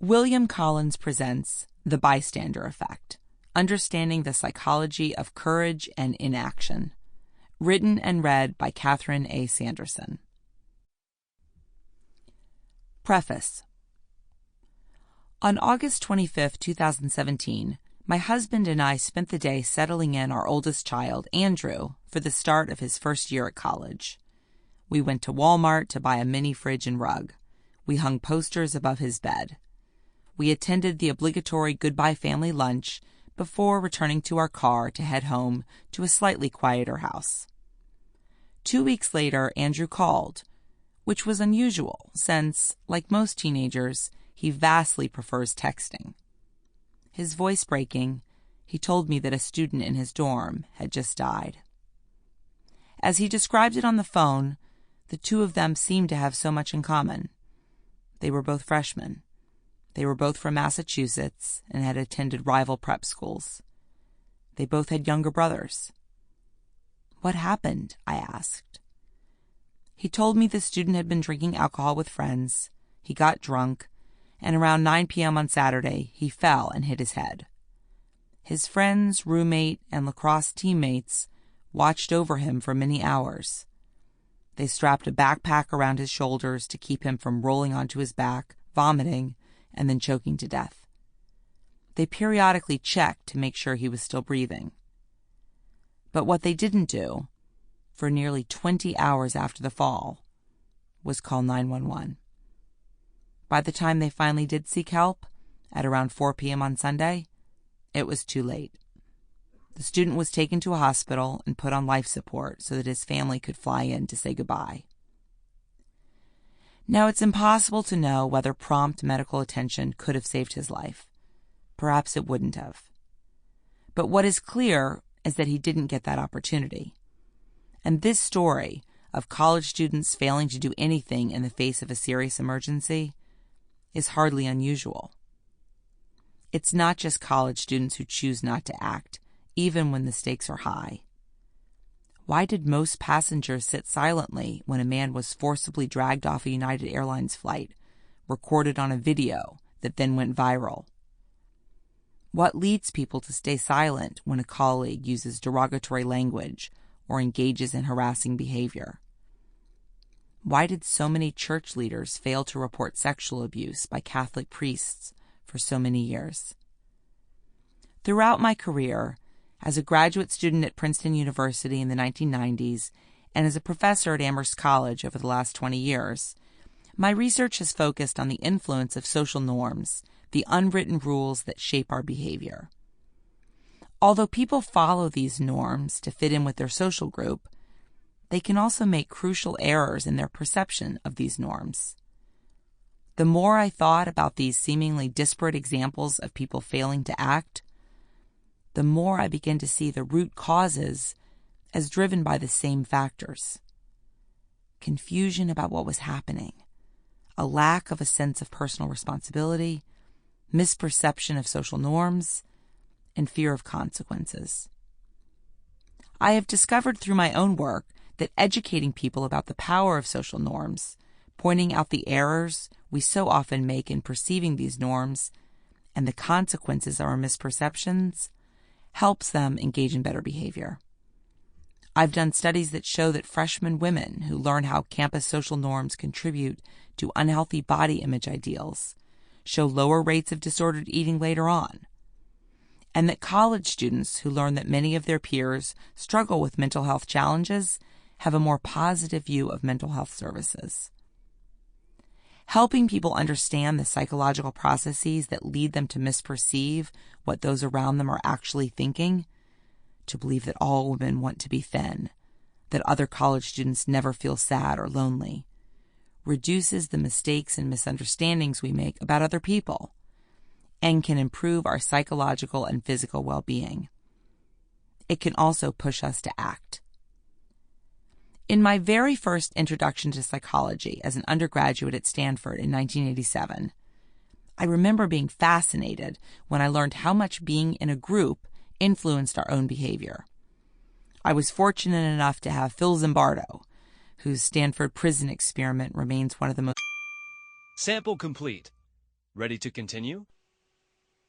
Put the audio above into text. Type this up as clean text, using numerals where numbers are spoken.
William Collins presents The Bystander Effect, Understanding the Psychology of Courage and Inaction. Written and read by Kathryn A. Sanderson. Preface. On August 25, 2017, my husband and I spent the day settling in our oldest child, Andrew, for the start of his first year at college. We went to Walmart to buy a mini fridge and rug. We hung posters above his bed. We attended the obligatory goodbye family lunch before returning to our car to head home to a slightly quieter house. 2 weeks later, Andrew called, which was unusual since, like most teenagers, he vastly prefers texting. His voice breaking, he told me that a student in his dorm had just died. As he described it on the phone, the two of them seemed to have so much in common. They were both freshmen. They were both from Massachusetts and had attended rival prep schools. They both had younger brothers. What happened? I asked. He told me the student had been drinking alcohol with friends. He got drunk, and around 9 p.m. on Saturday, he fell and hit his head. His friends, roommate, and lacrosse teammates watched over him for many hours. They strapped a backpack around his shoulders to keep him from rolling onto his back, vomiting, and then choking to death. They periodically checked to make sure he was still breathing. But what they didn't do, for nearly 20 hours after the fall, was call 911. By the time they finally did seek help, at around 4 p.m. on Sunday, it was too late. The student was taken to a hospital and put on life support so that his family could fly in to say goodbye. Now, it's impossible to know whether prompt medical attention could have saved his life. Perhaps it wouldn't have. But what is clear is that he didn't get that opportunity. And this story of college students failing to do anything in the face of a serious emergency is hardly unusual. It's not just college students who choose not to act, even when the stakes are high. Why did most passengers sit silently when a man was forcibly dragged off a United Airlines flight, recorded on a video that then went viral? What leads people to stay silent when a colleague uses derogatory language or engages in harassing behaviour? Why did so many church leaders fail to report sexual abuse by Catholic priests for so many years? Throughout my career, as a graduate student at Princeton University in the 1990s and as a professor at Amherst College over the last 20 years, my research has focused on the influence of social norms, the unwritten rules that shape our behavior. Although people follow these norms to fit in with their social group, they can also make crucial errors in their perception of these norms. The more I thought about these seemingly disparate examples of people failing to act, the more I began to see the root causes as driven by the same factors. Confusion about what was happening, a lack of a sense of personal responsibility, misperception of social norms, and fear of consequences. I have discovered through my own work that educating people about the power of social norms, pointing out the errors we so often make in perceiving these norms, and the consequences of our misperceptions, helps them engage in better behavior. I've done studies that show that freshman women who learn how campus social norms contribute to unhealthy body image ideals show lower rates of disordered eating later on, and that college students who learn that many of their peers struggle with mental health challenges have a more positive view of mental health services. Helping people understand the psychological processes that lead them to misperceive what those around them are actually thinking, to believe that all women want to be thin, that other college students never feel sad or lonely, reduces the mistakes and misunderstandings we make about other people, and can improve our psychological and physical well-being. It can also push us to act. In my very first introduction to psychology as an undergraduate at Stanford in 1987, I remember being fascinated when I learned how much being in a group influenced our own behavior. I was fortunate enough to have Phil Zimbardo, whose Stanford prison experiment remains one of the most... Sample complete. Ready to continue?